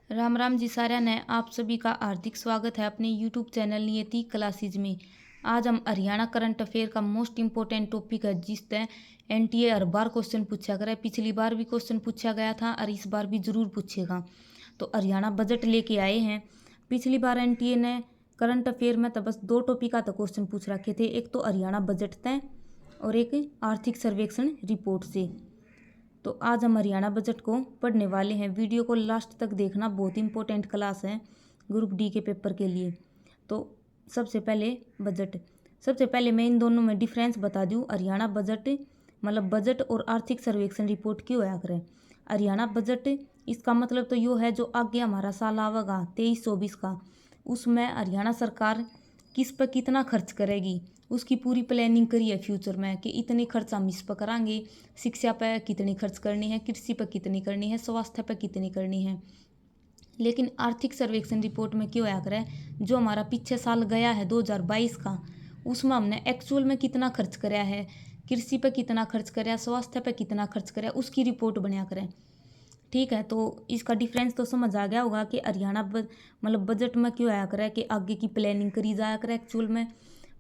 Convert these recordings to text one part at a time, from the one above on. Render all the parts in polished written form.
राम राम जी साਰਿਆਂ ने आप सभी का हार्दिक स्वागत है अपने YouTube चैनल नियति क्लासेज में। आज हम हरियाणा करंट अफेयर का मोस्ट इम्पोर्टेंट टॉपिक है जिससे एनटीए हर बार क्वेश्चन पूछा करे। पिछली बार भी क्वेश्चन पूछा गया था और इस बार भी जरूर पूछेगा। तो हरियाणा बजट लेके आए हैं। पिछली बार एनटीए ने करंट अफेयर में तो बस दो टॉपिक का तो क्वेश्चन पूछ रखे थे, एक तो हरियाणा बजट तय और एक आर्थिक सर्वेक्षण रिपोर्ट से। तो आज हम हरियाणा बजट को पढ़ने वाले हैं। वीडियो को लास्ट तक देखना, बहुत इंपॉर्टेंट क्लास है ग्रुप डी के पेपर के लिए। तो सबसे पहले मैं इन दोनों में डिफरेंस बता दूं। हरियाणा बजट मतलब बजट और आर्थिक सर्वेक्षण रिपोर्ट क्यों होया करे। हरियाणा बजट इसका मतलब तो यो है जो आगे हमारा साल आवेगा 23-24 का, उसमें हरियाणा सरकार किस पर कितना खर्च करेगी उसकी पूरी प्लानिंग करी है फ्यूचर में कि इतने खर्च हम इस पर करांगे, शिक्षा पर कितनी खर्च करनी है, कृषि पर कितनी करनी है, स्वास्थ्य पर कितनी करनी है। लेकिन आर्थिक सर्वेक्षण रिपोर्ट में क्यों आया करे, जो हमारा पीछे साल गया है 2022 का, उसमें हमने एक्चुअल में कितना खर्च कराया है, कृषि पर कितना खर्च कराया, स्वास्थ्य पर कितना खर्च कराया, उसकी रिपोर्ट बनाया करें। ठीक है, तो इसका डिफरेंस तो समझ आ गया होगा कि हरियाणा मतलब बजट में क्यों आया करे कि आगे की प्लानिंग करी जाया करे एक्चुअल में,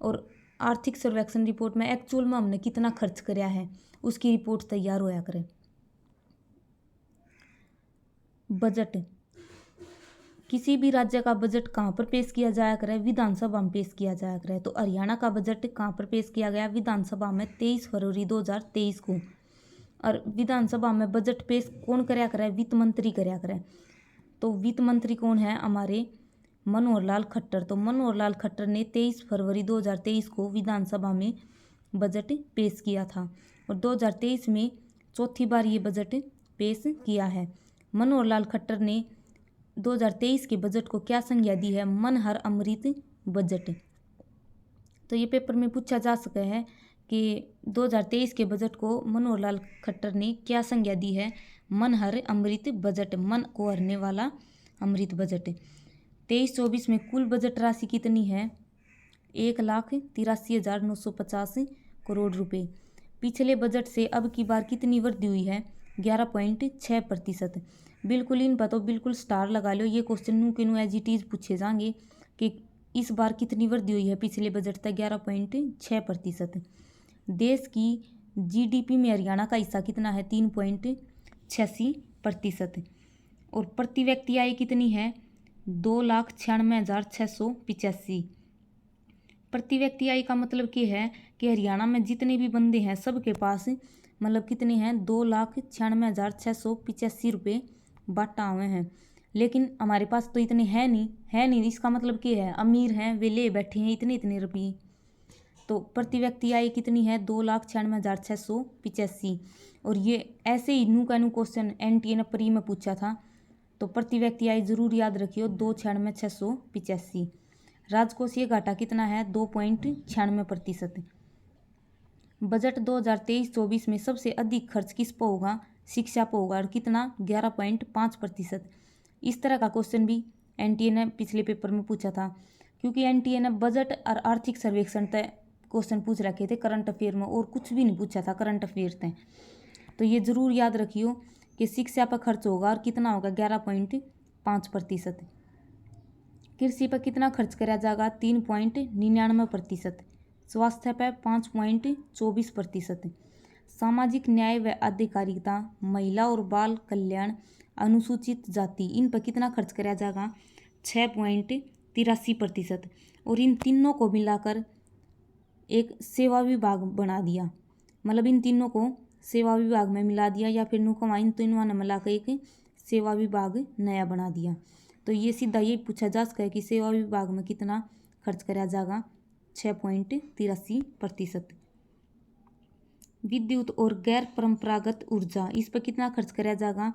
और आर्थिक सर्वेक्षण रिपोर्ट में एक्चुअल में हमने कितना खर्च कराया है उसकी रिपोर्ट तैयार होया करे। बजट, किसी भी राज्य का बजट कहाँ पर पेश किया जाया करे, विधानसभा में पेश किया जाया करे। तो हरियाणा का बजट कहाँ पर पेश किया गया, विधानसभा में 23 फरवरी 2023 को। और विधानसभा में बजट पेश कौन कराया करे, वित्त मंत्री कराया करे। तो वित्त मंत्री कौन है, हमारे मनोहर लाल खट्टर। तो मनोहर लाल खट्टर ने 23 फरवरी 2023 को विधानसभा में बजट पेश किया था और 2023 में चौथी बार ये बजट पेश किया है। मनोहर लाल खट्टर ने 2023 के बजट को क्या संज्ञा दी है, मन हर अमृत बजट। तो ये पेपर में पूछा जा सका है कि 2023 के बजट को मनोहर लाल खट्टर ने क्या संज्ञा दी है, मन हर अमृत बजट, मन को हरने वाला अमृत बजट। 23-24 में कुल बजट राशि कितनी है, 1,83,950 करोड़ रुपए। पिछले बजट से अब की बार कितनी वृद्धि हुई है, 11.6%। बिल्कुल इन पर तो बिल्कुल स्टार लगा लो। ये क्वेश्चन नू के नू एज इट इज पूछे जाएंगे कि इस बार कितनी वृद्धि हुई है पिछले बजट तक, 11.6%। देश की जीडीपी में हरियाणा का हिस्सा कितना है, 3.86%। और प्रति व्यक्ति आय कितनी है, 2,96,685। प्रति व्यक्ति आय का मतलब क्या है कि हरियाणा में जितने भी बंदे हैं सबके पास मतलब कितने हैं, 2,96,685 रुपये बाटा हुए हैं। लेकिन हमारे पास तो इतने हैं नहीं। इसका मतलब क्या है, अमीर हैं वे ले बैठे हैं इतने इतने रुपये। तो प्रति व्यक्ति आय कितनी है, 2,96,685। और ये ऐसे ही नू का नू क्वेश्चन एनटीए ने प्री में पूछा था। तो प्रति व्यक्ति आय जरूर याद रखियो, 2,96,685। राजकोषीय घाटा कितना है, 2.96%। बजट 2023-24 में सबसे अधिक खर्च किस पर होगा, शिक्षा पर होगा, और कितना, 11.5%। इस तरह का क्वेश्चन भी एनटीए ने पिछले पेपर में पूछा था, क्योंकि एनटीए ने बजट और आर्थिक सर्वेक्षण तय क्वेश्चन पूछ रखे थे करंट अफेयर में, और कुछ भी नहीं पूछा था करंट अफेयर तय। तो ये जरूर याद रखियो कि शिक्षा पर खर्च होगा और कितना होगा, 11.5%। कृषि पर कितना खर्च करा जाएगा, 3.99%। स्वास्थ्य पर 5.24%। सामाजिक न्याय व अधिकारिता, महिला और बाल कल्याण, अनुसूचित जाति, इन पर कितना खर्च करा जाएगा, 6.83%। और इन तीनों को मिलाकर एक सेवा विभाग बना दिया, मतलब इन तीनों को सेवा विभाग में मिला दिया, या फिर नुकमा इन तीनों ने मिलाकर एक सेवा विभाग नया बना दिया। तो ये सीधा ये पूछा जा सका है कि सेवा विभाग में कितना खर्च करा जाएगा, 6.83%। विद्युत और गैर परंपरागत ऊर्जा, इस पर कितना खर्च करा जाएगा,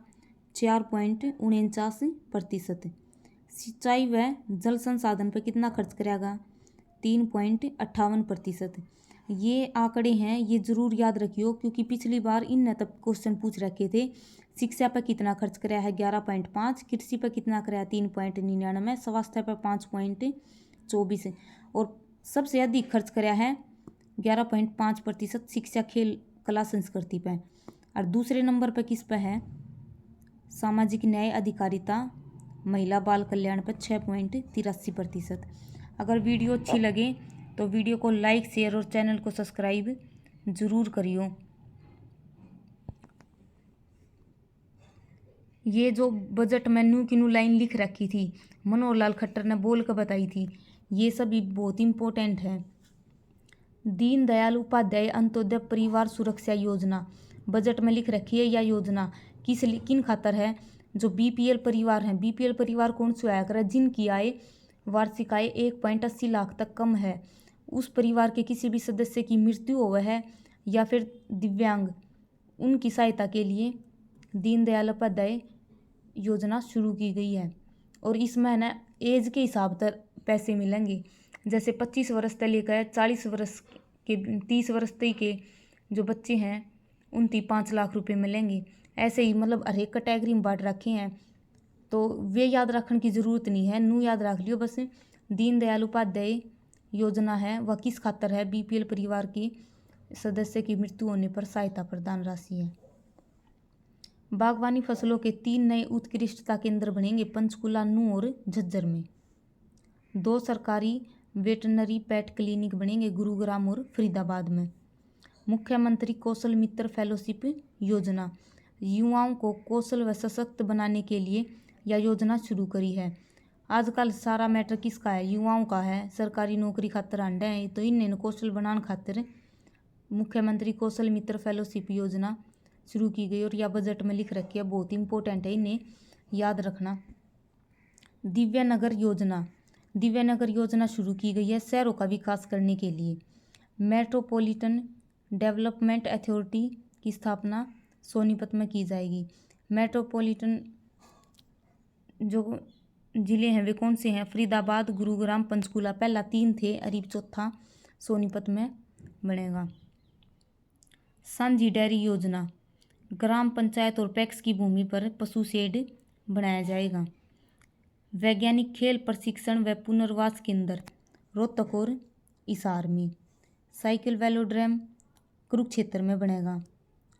4.49%। सिंचाई व जल संसाधन पर कितना खर्च करेगा, 3.58%। ये आंकड़े हैं, ये जरूर याद रखियो, क्योंकि पिछली बार इन तब क्वेश्चन पूछ रखे थे। शिक्षा पर कितना खर्च कराया है, 11.5, कृषि पर कितना कराया, 3.99, स्वास्थ्य पर 5.24, और सबसे अधिक खर्च कराया है 11.5% शिक्षा, खेल, कला, संस्कृति पर। और दूसरे नंबर पर किस पर है, सामाजिक न्याय अधिकारिता महिला बाल कल्याण पर 6.83%। अगर वीडियो अच्छी लगे तो वीडियो को लाइक शेयर और चैनल को सब्सक्राइब जरूर करियो। ये जो बजट में न्यू की न्यू लाइन लिख रखी थी, मनोहर लाल खट्टर ने बोल कर बताई थी, ये सभी बहुत इम्पोर्टेंट है। दीनदयाल उपाध्याय अंत्योदय परिवार सुरक्षा योजना बजट में लिख रखी है। यह योजना किन खातर है? जो बीपीएल परिवार हैं। बीपीएल परिवार कौन से आया करे? जिनकी आय वार्षिक आय 1.80 लाख तक कम है, उस परिवार के किसी भी सदस्य की मृत्यु हुआ है या फिर दिव्यांग, उनकी सहायता के लिए दीनदयाल उपाध्याय योजना शुरू की गई है। और इसमें ना एज के हिसाब से पैसे मिलेंगे। जैसे 25 वर्ष से लेकर 40 वर्ष के 30 वर्ष तक के जो बच्चे हैं उनकी 5 लाख रुपए मिलेंगे। ऐसे ही मतलब हर एक कैटेगरी में बांट रखे हैं, तो वे याद रखने की ज़रूरत नहीं है, नू याद रख लियो बस। दीनदयाल उपाध्याय योजना है वह किस खातर है? बीपीएल परिवार के सदस्य की मृत्यु होने पर सहायता प्रदान राशि है। बागवानी फसलों के 3 नए उत्कृष्टता केंद्र बनेंगे पंचकुला, नू और झज्जर में। 2 सरकारी वेटरनरी पेट क्लिनिक बनेंगे गुरुग्राम और फरीदाबाद में। मुख्यमंत्री कौशल मित्र फेलोशिप योजना युवाओं को कौशल व सशक्त बनाने के लिए यह योजना शुरू करी है। आजकल सारा मैटर किसका है? युवाओं का है। सरकारी नौकरी खातर आंडे हैं, तो इन्हें कौशल बनाने खातिर मुख्यमंत्री कौशल मित्र फेलोशिप योजना शुरू की गई और यह बजट में लिख रखी है, बहुत इंपॉर्टेंट है, इन्हें याद रखना। दिव्यांगर योजना शुरू की गई है शहरों का विकास करने के लिए। मेट्रोपॉलिटन डेवलपमेंट अथॉरिटी की स्थापना सोनीपत में की जाएगी। मेट्रोपॉलिटन जो जिले हैं वे कौन से हैं? फरीदाबाद, गुरुग्राम, पंचकुला। पहला 3 थे, अरीब चौथा सोनीपत में बनेगा। सांझी डेयरी योजना ग्राम पंचायत और पैक्स की भूमि पर पशु शेड बनाया जाएगा। वैज्ञानिक खेल प्रशिक्षण व पुनर्वास केंद्र रोहतक और हिसार में। साइकिल वेलोड्रम कुरुक्षेत्र में बनेगा।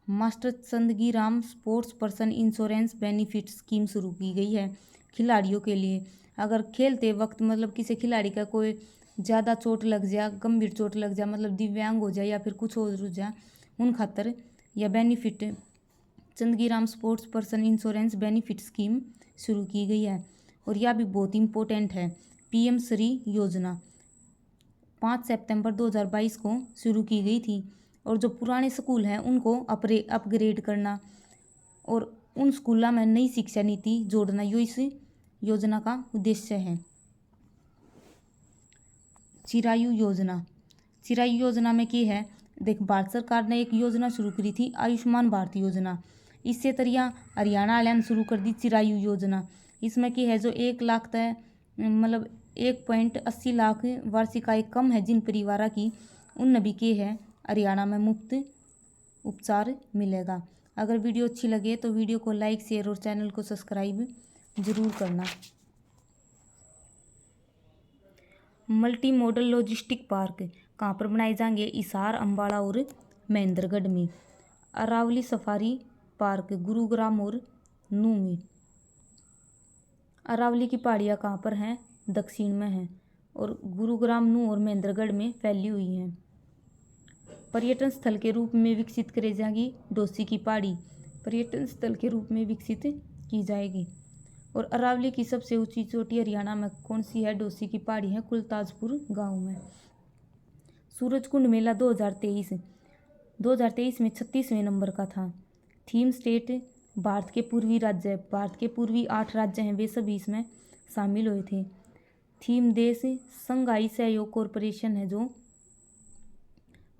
Master Chandgi Ram sports person insurance benefit scheme शुरू की गई है खिलाड़ियों के लिए। अगर खेलते वक्त मतलब किसी खिलाड़ी का कोई ज़्यादा चोट लग जाए, गंभीर चोट लग जाए, मतलब दिव्यांग हो जाए या फिर कुछ हो जाए, उन खातर यह benefit Chandgi Ram sports person insurance benefit scheme शुरू की गई है। और यह भी बहुत इम्पोर्टेंट है। पीएम श्री योजना 5 सितंबर 2022 को शुरू की गई थी। और जो पुराने स्कूल हैं उनको अपग्रेड करना और उन स्कूलों में नई शिक्षा नीति जोड़ना, यो इस योजना का उद्देश्य है। चिरायु योजना में क्या है? देख, भारत सरकार ने एक योजना शुरू करी थी, आयुष्मान भारत योजना। इससे तरिया हरियाणा वाले ने शुरू कर दी चिरायु योजना। इसमें क्या है? जो 1 लाख तक मतलब 1.80 लाख वार्षिक आय कम है जिन परिवारों की, उन भी क्या है? हरियाणा में मुफ्त उपचार मिलेगा। अगर वीडियो अच्छी लगे तो वीडियो को लाइक शेयर और चैनल को सब्सक्राइब जरूर करना। मल्टी मॉडल लॉजिस्टिक पार्क कहाँ पर बनाए जाएंगे? हिसार, अम्बाड़ा और महेंद्रगढ़ में। अरावली सफारी पार्क गुरुग्राम और नू में। अरावली की पहाड़ियाँ कहाँ पर हैं? दक्षिण में हैं और गुरुग्राम, नू और महेंद्रगढ़ में फैली हुई हैं। पर्यटन स्थल के रूप में विकसित करी जाएगी डोसी की पहाड़ी, पर्यटन स्थल के रूप में विकसित की जाएगी। और अरावली की सबसे ऊंची चोटी हरियाणा में कौन सी है? डोसी की पहाड़ी है, कुलताजपुर गांव में। सूरजकुंड मेला 2023 में 36वें नंबर का था। थीम स्टेट भारत के पूर्वी राज्य, भारत के पूर्वी 8 राज्य हैं, वे सभी इसमें शामिल हुए थे। थीम देश संघाई सहयोग कॉरपोरेशन है जो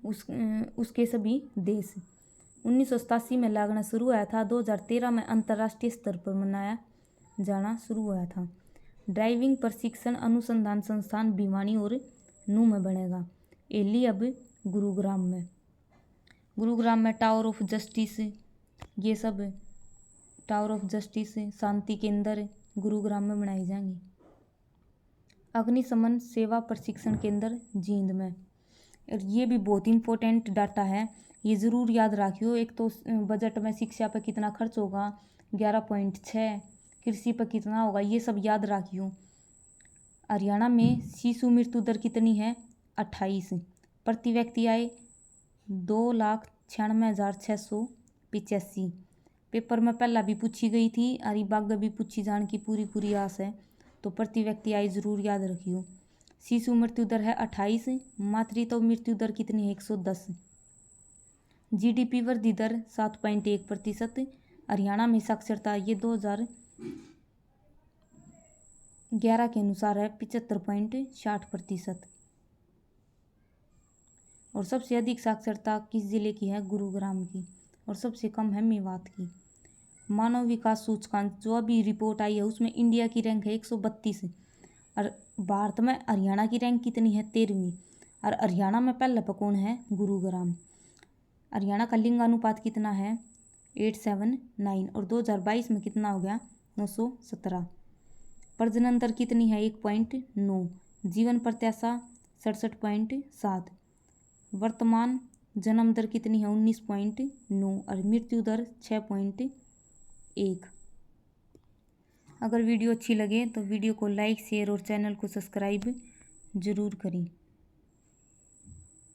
उसके सभी देश। 1987 में लागना शुरू हुआ था। 2013 में अंतर्राष्ट्रीय स्तर पर मनाया जाना शुरू हुआ था। ड्राइविंग प्रशिक्षण अनुसंधान संस्थान भिवानी और नू में बनेगा। एली अब गुरुग्राम में टावर ऑफ जस्टिस, ये सब टावर ऑफ जस्टिस शांति केंद्र गुरुग्राम में बनाई जाएंगी। अग्निशमन सेवा प्रशिक्षण केंद्र जींद में। और ये भी बहुत इंपॉर्टेंट डाटा है, ये ज़रूर याद रखियो। एक तो बजट में शिक्षा पर कितना खर्च होगा, 11.6 कृषि पर कितना होगा, ये सब याद रखियो। हरियाणा में शिशु मृत्यु दर कितनी है, 28। प्रति व्यक्ति आय 2,96,685। पेपर में पहला भी पूछी गई थी, अरे बाग भी पूछी जान की पूरी आस है, तो प्रति व्यक्ति आय जरूर याद रखियो। शिशु मृत्यु दर है 28। मातृत्व मृत्यु दर कितनी है, 110। जीडीपी वृद्धि दर 7.1%। हरियाणा में साक्षरता ये 2011 के अनुसार है 75.60%। और सबसे अधिक साक्षरता किस जिले की है, गुरुग्राम की, और सबसे कम है मेवात की। मानव विकास सूचकांक जो अभी रिपोर्ट आई है उसमें इंडिया की रैंक है 132 और भारत में हरियाणा की रैंक कितनी है, 13वीं। और हरियाणा में पहला पर कौन है, गुरुग्राम। हरियाणा का लिंगानुपात कितना है, 879। और 2022 में कितना हो गया, 917। प्रजनन दर कितनी है, 1.9। जीवन प्रत्याशा 67.7। वर्तमान जन्म दर कितनी है, 19.9। और मृत्यु दर 6.1। अगर वीडियो अच्छी लगे तो वीडियो को लाइक, शेयर और चैनल को सब्सक्राइब जरूर करें।